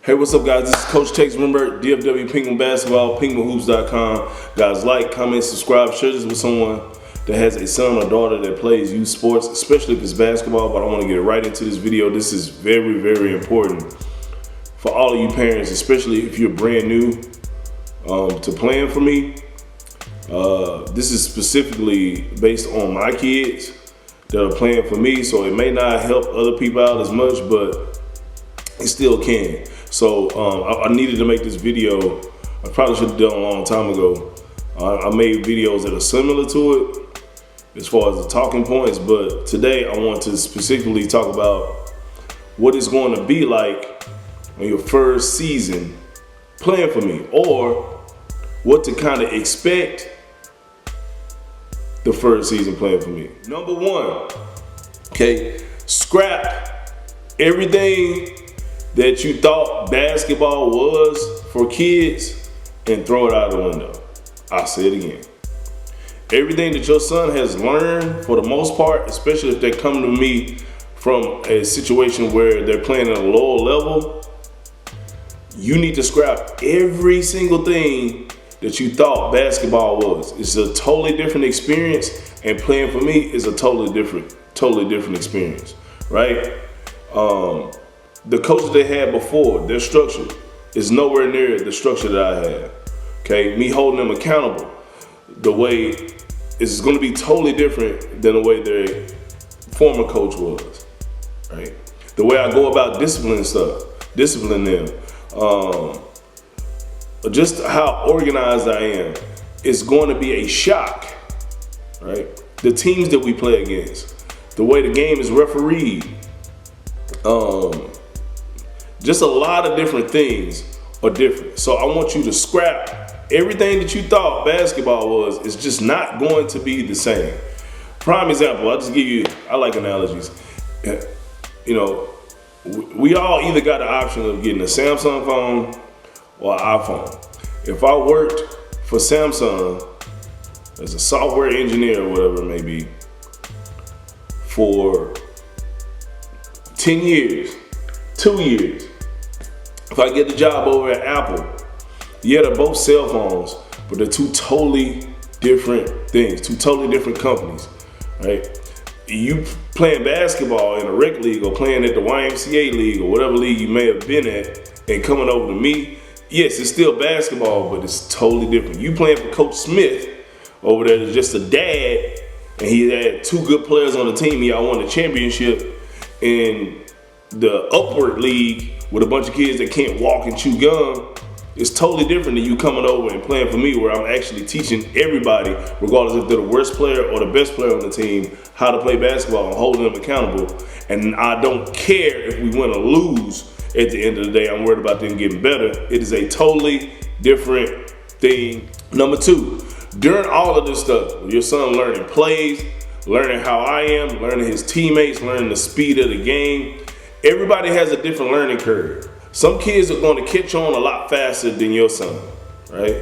Hey, what's up, guys? This is Coach Tex Remember, DFW Pinkman Basketball, PinkmanHoops.com. Guys, like, comment, subscribe, share this with someone that has a son or daughter that plays youth sports, especially if it's basketball, but I want to get right into this video. This is very, very important for all of you parents, especially if you're brand new to playing for me. This is specifically based on my kids that are playing for me, so it may not help other people out as much, but it still can. So I needed to make this video. I probably should have done a long time ago. I made videos that are similar to it as far as the talking points, but today I want to specifically talk about what it's going to be like on your first season playing for me, or what to kind of expect the first season playing for me. Number one, okay, scrap everything that you thought basketball was for kids and throw it out the window. I'll say it again. Everything that your son has learned, for the most part, especially if they're coming to me from a situation where they're playing at a lower level, you need to scrap every single thing that you thought basketball was. It's a totally different experience, and playing for me is a totally different experience, right? The coaches they had before, their structure is nowhere near the structure that I have. Okay, me holding them accountable, the way is going to be totally different than the way their former coach was. Right, the way I go about disciplining them, just how organized I am, is going to be a shock. Right, the teams that we play against, the way the game is refereed. Just a lot of different things are different. So I want you to scrap everything that you thought basketball was. It's just not going to be the same. Prime example, I'll just give you, I like analogies. You know, we all either got the option of getting a Samsung phone or an iPhone. If I worked for Samsung as a software engineer or whatever it may be for 10 years, 2 years, if I get the job over at Apple, yeah, they're both cell phones, but they're two totally different things, two totally different companies, right? You playing basketball in a rec league or playing at the YMCA league or whatever league you may have been at and coming over to me, yes, it's still basketball, but it's totally different. You playing for Coach Smith over there is just a dad, and he had two good players on the team. Y'all won the championship in the upward league with a bunch of kids that can't walk and chew gum. It's totally different than you coming over and playing for me, where I'm actually teaching everybody, regardless if they're the worst player or the best player on the team, how to play basketball and holding them accountable. And I don't care if we win or lose at the end of the day. I'm worried about them getting better. It is a totally different thing. Number two, during all of this stuff, your son learning plays, learning how I am, learning his teammates, learning the speed of the game, everybody has a different learning curve. Some kids are going to catch on a lot faster than your son, right?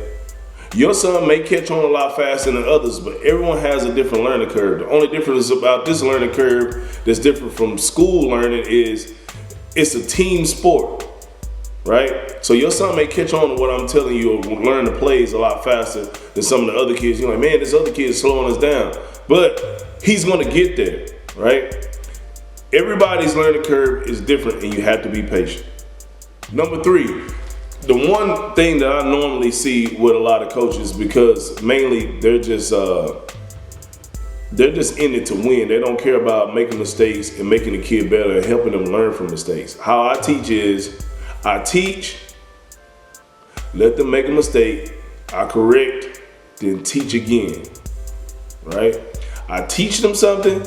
Your son may catch on a lot faster than others, but everyone has a different learning curve. The only difference about this learning curve that's different from school learning is it's a team sport, right? So your son may catch on to what I'm telling you, or learn the plays a lot faster than some of the other kids. You're like, man, this other kid is slowing us down. But he's going to get there, right? Everybody's learning curve is different, and you have to be patient. Number three, the one thing that I normally see with a lot of coaches, because mainly they're just in it to win. They don't care about making mistakes and making the kid better and helping them learn from mistakes. How I teach is, I teach, let them make a mistake, I correct, then teach again, right? I teach them something,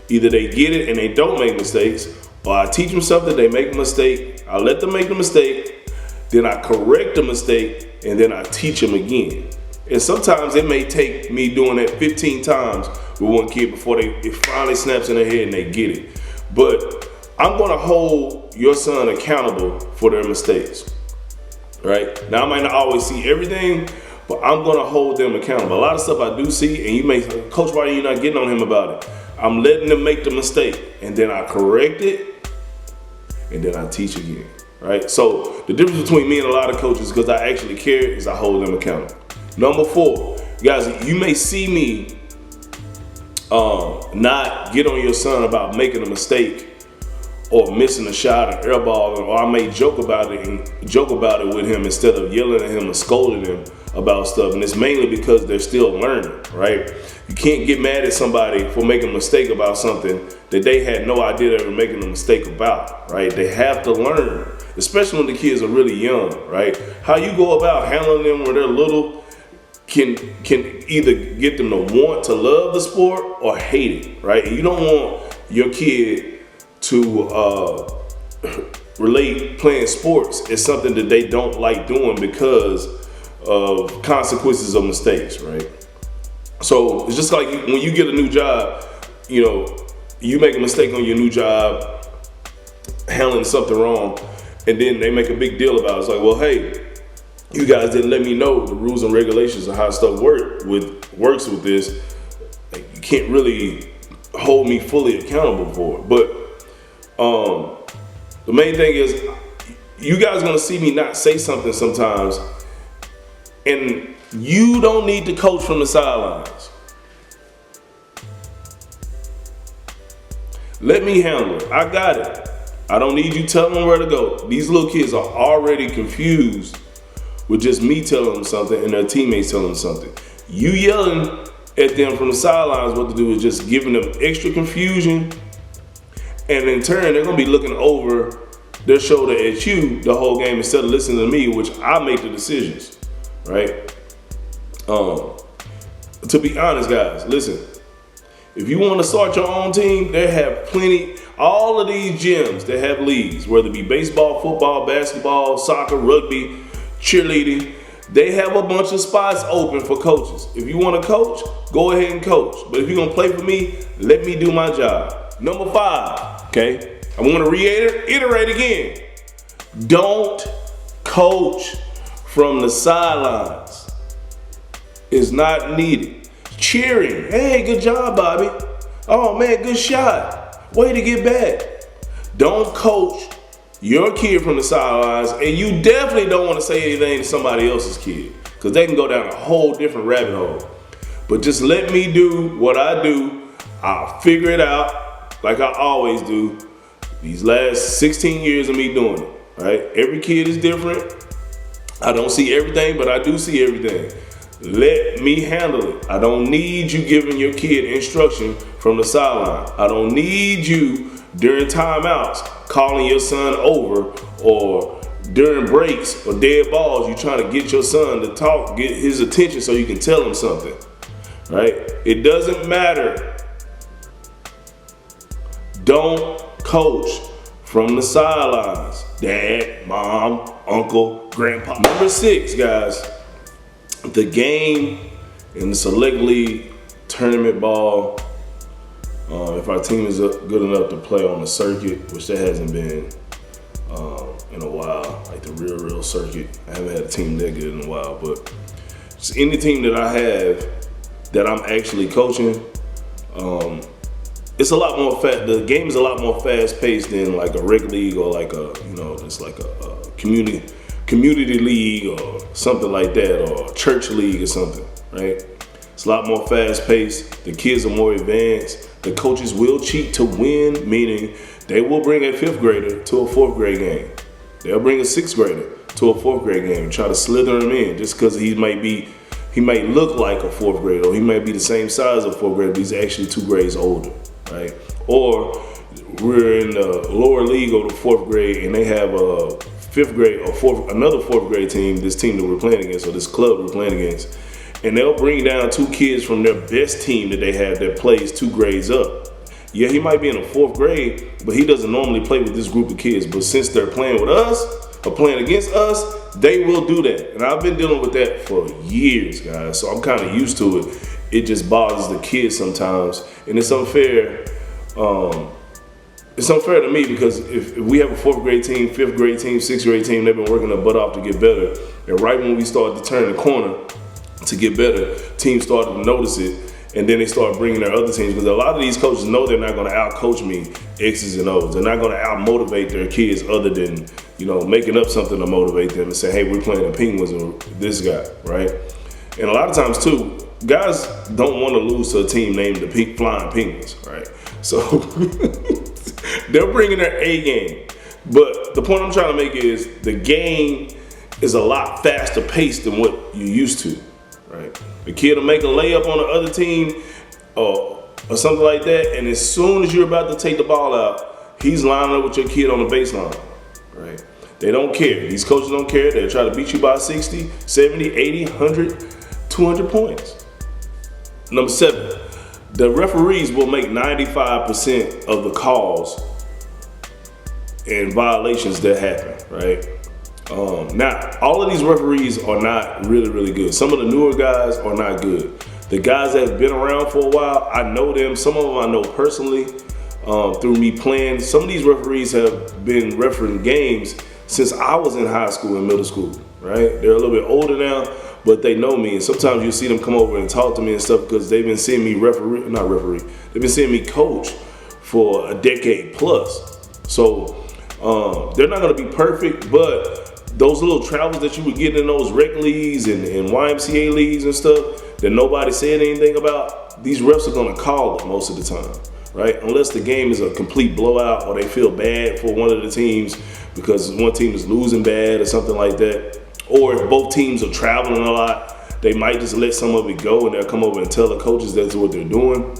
either they get it and they don't make mistakes, or I teach them something, they make a mistake, I let them make the mistake, then I correct the mistake, and then I teach them again. And sometimes it may take me doing that 15 times with one kid before it finally snaps in their head and they get it. But I'm gonna hold your son accountable for their mistakes, right? Now, I might not always see everything, but I'm gonna hold them accountable. A lot of stuff I do see, and you may say, Coach, why are you not getting on him about it? I'm letting them make the mistake, and then I correct it, and then I teach again. right? So the difference between me and a lot of coaches, because I actually care, is I hold them accountable. Number 4, guys, you may see me not get on your son about making a mistake or missing a shot or airballing, or I may joke about it with him instead of yelling at him or scolding him about stuff. And it's mainly because they're still learning, right? You can't get mad at somebody for making a mistake about something that they had no idea they were making a mistake about, right? They have to learn, especially when the kids are really young, right? How you go about handling them when they're little can either get them to want to love the sport or hate it, right? And you don't want your kid to relate playing sports as something that they don't like doing because of consequences of mistakes, right? So it's just like when you get a new job, you know, you make a mistake on your new job, handling something wrong, and then they make a big deal about it. It's like, well, hey, you guys didn't let me know the rules and regulations of how stuff works with this. Like, you can't really hold me fully accountable for it. But the main thing is, you guys are gonna see me not say something sometimes, and you don't need to coach from the sidelines. Let me handle it. I got it. I don't need you telling them where to go. These little kids are already confused with just me telling them something and their teammates telling them something. You yelling at them from the sidelines what to do is just giving them extra confusion, and in turn, they're gonna be looking over their shoulder at you the whole game instead of listening to me, which I make the decisions, right? To be honest, guys, listen, if you want to start your own team, they have plenty, all of these gyms that have leagues, whether it be baseball, football, basketball, soccer, rugby, cheerleading, they have a bunch of spots open for coaches. If you want to coach, go ahead and coach. But if you're going to play for me, let me do my job. Number 5, okay? I want to reiterate again. Don't coach from the sidelines. It's not needed. Cheering. Hey, good job, Bobby. Oh, man, good shot. Way to get back. Don't coach your kid from the sidelines, and you definitely don't want to say anything to somebody else's kid, because they can go down a whole different rabbit hole. But just let me do what I do. I'll figure it out like I always do. These last 16 years of me doing it, right? Every kid is different. I don't see everything, but I do see everything. Let me handle it. I don't need you giving your kid instruction from the sideline. I don't need you during timeouts calling your son over, or during breaks or dead balls, you trying to get your son to talk, get his attention so you can tell him something, right? It doesn't matter. Don't coach from the sidelines. Dad, mom, uncle, grandpa. Number 6, guys, the game in the Select League tournament ball, if our team is good enough to play on the circuit, which there hasn't been in a while, like the real circuit. I haven't had a team that good in a while, but just any team that I have that I'm actually coaching, it's a lot more the game is a lot more fast paced than like a rec league or like a, you know, just like a community league or something like that, or a church league or something, right? It's a lot more fast paced. The kids are more advanced. The coaches will cheat to win, meaning they will bring a 5th grader to a 4th grade game. They'll bring a 6th grader to a 4th grade game and try to slither him in just because he might look like a 4th grader, or he might be the same size as a 4th grader, but he's actually 2 grades older, right? Or we're in the lower league of the 4th grade and they have a 5th grade or another 4th grade team, this team that we're playing against, or this club we're playing against, and they'll bring down 2 kids from their best team that they have that plays 2 grades up. Yeah, he might be in the 4th grade, but he doesn't normally play with this group of kids. But since they're playing with us or playing against us, they will do that. And I've been dealing with that for years, guys. So I'm kind of used to it. It just bothers the kids sometimes. And it's unfair. It's unfair to me because if we have a 4th grade team, 5th grade team, 6th grade team, they've been working their butt off to get better. And right when we start to turn the corner to get better, teams started to notice it. and then they start bringing their other teams, because a lot of these coaches know they're not going to out-coach me X's and O's. They're not going to out-motivate their kids other than, making up something to motivate them and say, hey, we're playing the Penguins and this guy, right? And a lot of times, too, guys don't want to lose to a team named the Flying Penguins, right? So they're bringing their A game. But the point I'm trying to make is the game is a lot faster paced than what you used to, right? The kid will make a layup on the other team or something like that, and as soon as you're about to take the ball out, he's lining up with your kid on the baseline, right? They don't care. These coaches don't care. They'll try to beat you by 60, 70, 80, 100, 200 points. Number 7, the referees will make 95% of the calls and violations that happen, right? Now, all of these referees are not really, really good. Some of the newer guys are not good. The guys that have been around for a while, I know them. Some of them I know personally through me playing. Some of these referees have been refereeing games since I was in high school and middle school, right? They're a little bit older now, but they know me. And sometimes you see them come over and talk to me and stuff because they've been seeing me they've been seeing me coach for a decade plus. So they're not going to be perfect, but those little travels that you would get in those rec leagues and YMCA leagues and stuff that nobody said anything about, these refs are going to call it most of the time, right? Unless the game is a complete blowout or they feel bad for one of the teams because one team is losing bad or something like that. Or if both teams are traveling a lot, they might just let some of it go and they'll come over and tell the coaches that's what they're doing.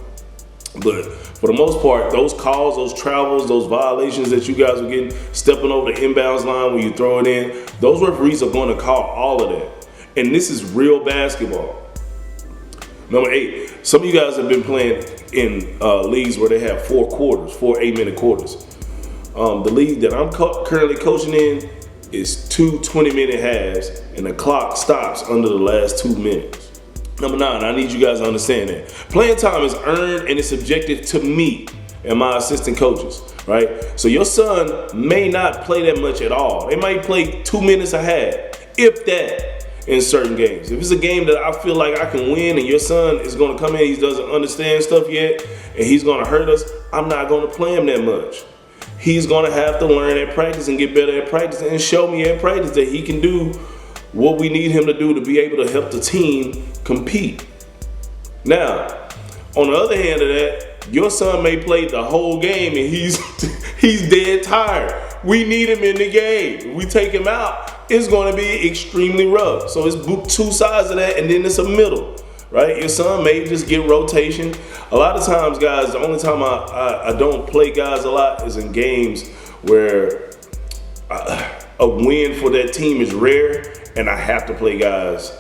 But for the most part, those calls, those travels, those violations that you guys are getting, stepping over the inbounds line when you throw it in, those referees are going to call all of that. And this is real basketball. Number 8, some of you guys have been playing in leagues where they have 4 8-minute quarters. The league that I'm currently coaching in is 2 20-minute halves, and the clock stops under the last 2 minutes. Number 9, I need you guys to understand that. Playing time is earned and it's subjective to me and my assistant coaches, right? So your son may not play that much at all. They might play 2 minutes a half, if that, in certain games. If it's a game that I feel like I can win and your son is going to come in, he doesn't understand stuff yet, and he's going to hurt us, I'm not going to play him that much. He's going to have to learn at practice and get better at practice and show me at practice that he can do what we need him to do to be able to help the team compete. Now, on the other hand of that, your son may play the whole game and he's dead tired. We need him in the game. If we take him out, it's going to be extremely rough. So it's 2 sides of that, and then it's a middle, right? Your son may just get rotation. A lot of times, guys, the only time I don't play guys a lot is in games where a win for that team is rare, and I have to play guys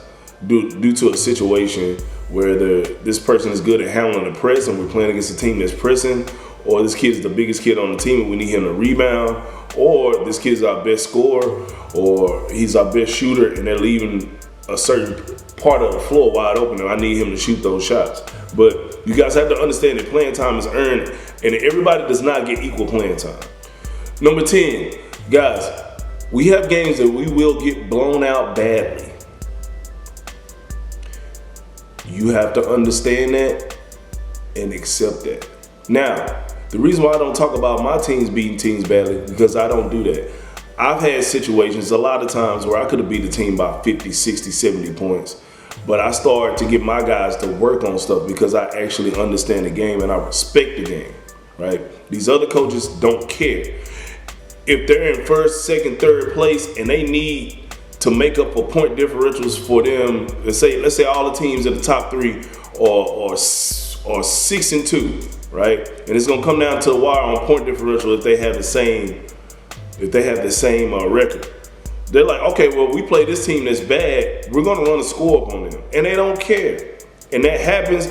due to a situation where this person is good at handling the press and we're playing against a team that's pressing, or this kid's the biggest kid on the team and we need him to rebound, or this kid's our best scorer, or he's our best shooter and they're leaving a certain part of the floor wide open and I need him to shoot those shots. But you guys have to understand that playing time is earned and everybody does not get equal playing time. Number 10, guys, we have games that we will get blown out badly. You have to understand that and accept that. Now, the reason why I don't talk about my teams beating teams badly is because I don't do that. I've had situations a lot of times where I could have beat a team by 50, 60, 70 points. But I started to get my guys to work on stuff because I actually understand the game and I respect the game, right? These other coaches don't care. If they're in first, second, third place and they need to make up for point differentials for them, let's say all the teams at the top 3 are 6 and 2, right? And it's gonna come down to the wire on point differential if they have the same record. They're like, okay, well, we play this team that's bad, we're gonna run a score up on them. And they don't care. And that happens,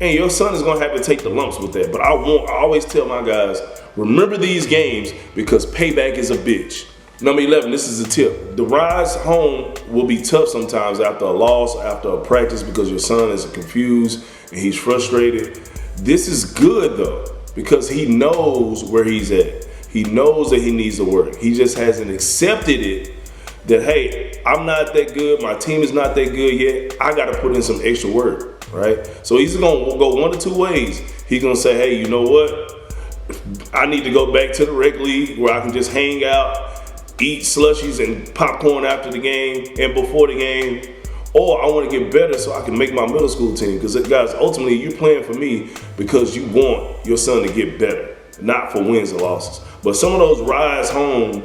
and your son is gonna have to take the lumps with that. But I always tell my guys, remember these games because payback is a bitch. Number 11, this is a tip. The rise home will be tough sometimes after a loss, after a practice, because your son is confused and he's frustrated. This is good though, because he knows where he's at. He knows that he needs to work. He just hasn't accepted it that, hey, I'm not that good. My team is not that good yet. I got to put in some extra work. right? So he's gonna go one of two ways. He's gonna say, hey, you know what? I need to go back to the rec league where I can just hang out, eat slushies and popcorn after the game and before the game. Or I want to get better so I can make my middle school team. Because guys, ultimately you're playing for me because you want your son to get better, not for wins or losses. But some of those rides home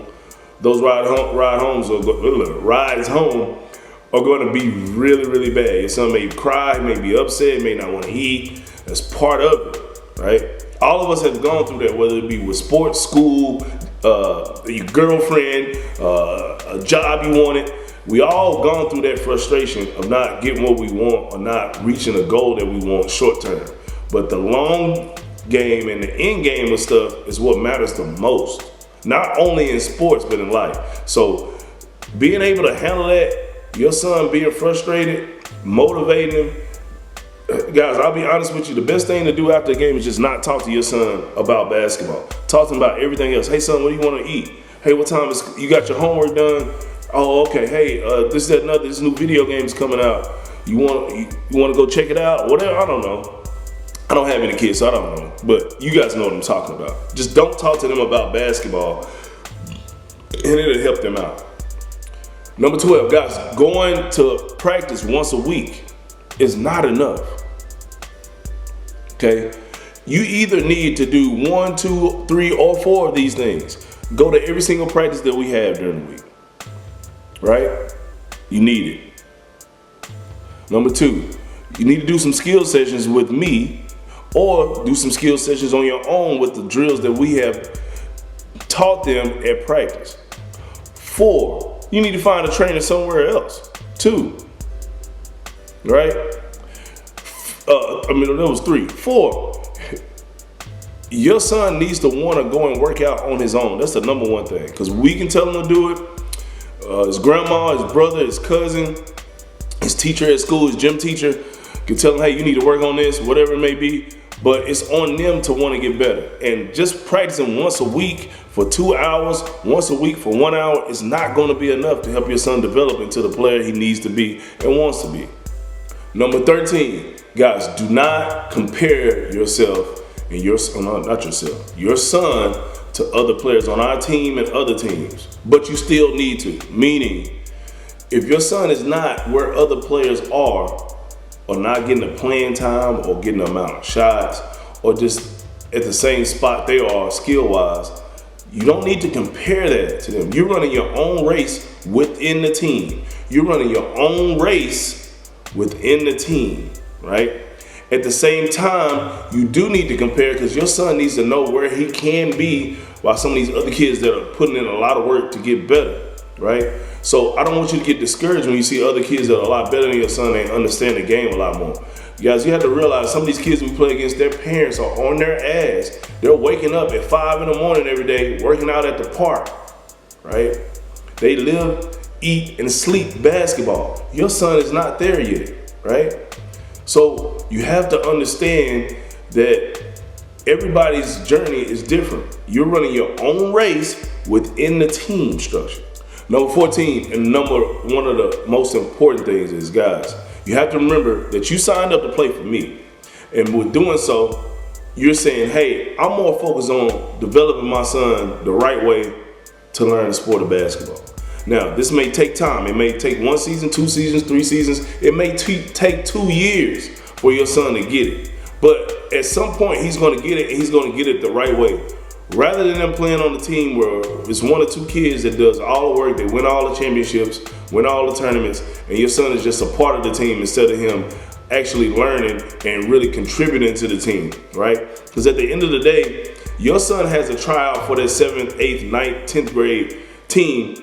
are going to be really, really bad. Your son may cry, may be upset, may not want to eat. That's part of it, right? All of us have gone through that, whether it be with sports, school, your girlfriend, a job you wanted. We all gone through that frustration of not getting what we want or not reaching a goal that we want short term. But the long game and the end game of stuff is what matters the most, not only in sports, but in life. So being able to handle that, your son being frustrated, motivating him, guys, I'll be honest with you, the best thing to do after the game is just not talk to your son about basketball. Talk to him about everything else. Hey son, what do you want to eat? Hey, what time is, you got your homework done? Oh, okay, hey, this new video game is coming out. You want to go check it out? Whatever, I don't know. I don't have any kids, so I don't know. But you guys know what I'm talking about. Just don't talk to them about basketball, and it'll help them out. Number 12, guys, going to practice once a week is not enough. Okay? You either need to do 1, 2, 3, or 4 of these things. Go to every single practice that we have during the week. Right? You need it. Number 2, you need to do some skill sessions with me, or do some skill sessions on your own with the drills that we have taught them at practice. 4, you need to find a trainer somewhere else. 2, right? That was 3. 4, your son needs to want to go and work out on his own. That's the number one thing, because we can tell him to do it. His grandma, his brother, his cousin, his teacher at school, his gym teacher can tell him, hey, you need to work on this, whatever it may be. But it's on them to want to get better. And just practicing once a week for 2 hours, once a week for 1 hour is not going to be enough to help your son develop into the player he needs to be and wants to be. Number 13, guys, do not compare yourself and your son to other players on our team and other teams. But you still need to. Meaning, if your son is not where other players are, or not getting the playing time, or getting the amount of shots, or just at the same spot they are skill-wise, you don't need to compare that to them. You're running your own race within the team. You're running your own race within the team, right? At the same time, you do need to compare, because your son needs to know where he can be while some of these other kids that are putting in a lot of work to get better, right? So I don't want you to get discouraged when you see other kids that are a lot better than your son and understand the game a lot more. You guys, you have to realize some of these kids we play against, their parents are on their ass. They're waking up at 5 in the morning every day, working out at the park, right? They live, eat, and sleep basketball. Your son is not there yet, right? So you have to understand that everybody's journey is different. You're running your own race within the team structure. Number 14, and one of the most important things is, guys, you have to remember that you signed up to play for me. And with doing so, you're saying, hey, I'm more focused on developing my son the right way to learn the sport of basketball. Now, this may take time. It may take 1 season, 2 seasons, 3 seasons. It may take 2 years for your son to get it. But at some point, he's going to get it, and he's going to get it the right way. Rather than them playing on the team where it's 1 or 2 kids that does all the work, they win all the championships, win all the tournaments, and your son is just a part of the team instead of him actually learning and really contributing to the team, right? Because at the end of the day, your son has a tryout for that 7th, 8th, 9th, 10th grade team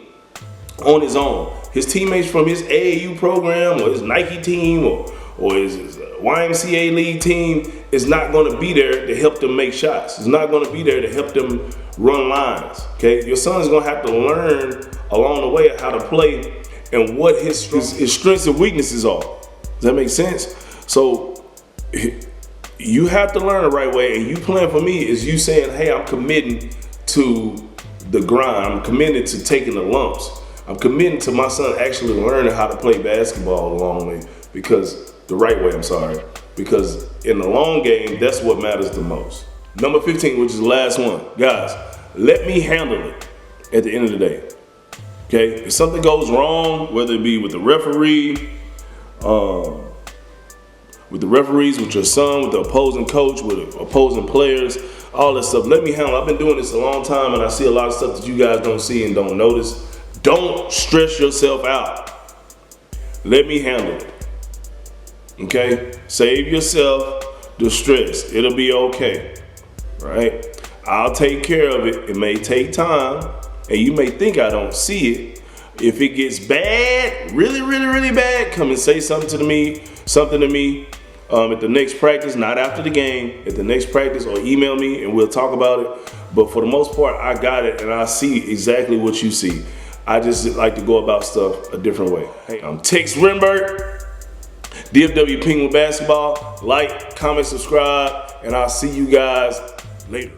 on his own. His teammates from his AAU program or his Nike team or his YMCA league team is not going to be there to help them make shots. It's not going to be there to help them run lines, okay? Your son is going to have to learn along the way how to play and what his strengths and weaknesses are. Does that make sense? So you have to learn the right way, and you playing for me is you saying, hey, I'm committing to the grind. I'm committed to taking the lumps. I'm committing to my son actually learning how to play basketball along the way, because the right way, I'm sorry. Because in the long game, that's what matters the most. Number 15, which is the last one. Guys, let me handle it at the end of the day. Okay? If something goes wrong, whether it be with the referee, with your son, with the opposing coach, with opposing players, all that stuff, let me handle it. I've been doing this a long time, and I see a lot of stuff that you guys don't see and don't notice. Don't stress yourself out. Let me handle it. Okay? Save yourself the stress. It'll be okay. Right? I'll take care of it. It may take time, and you may think I don't see it. If it gets bad, really, really, really bad, come and say something to me at the next practice, not after the game, at the next practice, or email me and we'll talk about it. But for the most part, I got it, and I see exactly what you see. I just like to go about stuff a different way. Hey, I'm Tex Renberg, DFW Penguin Basketball. Like, comment, subscribe, and I'll see you guys later.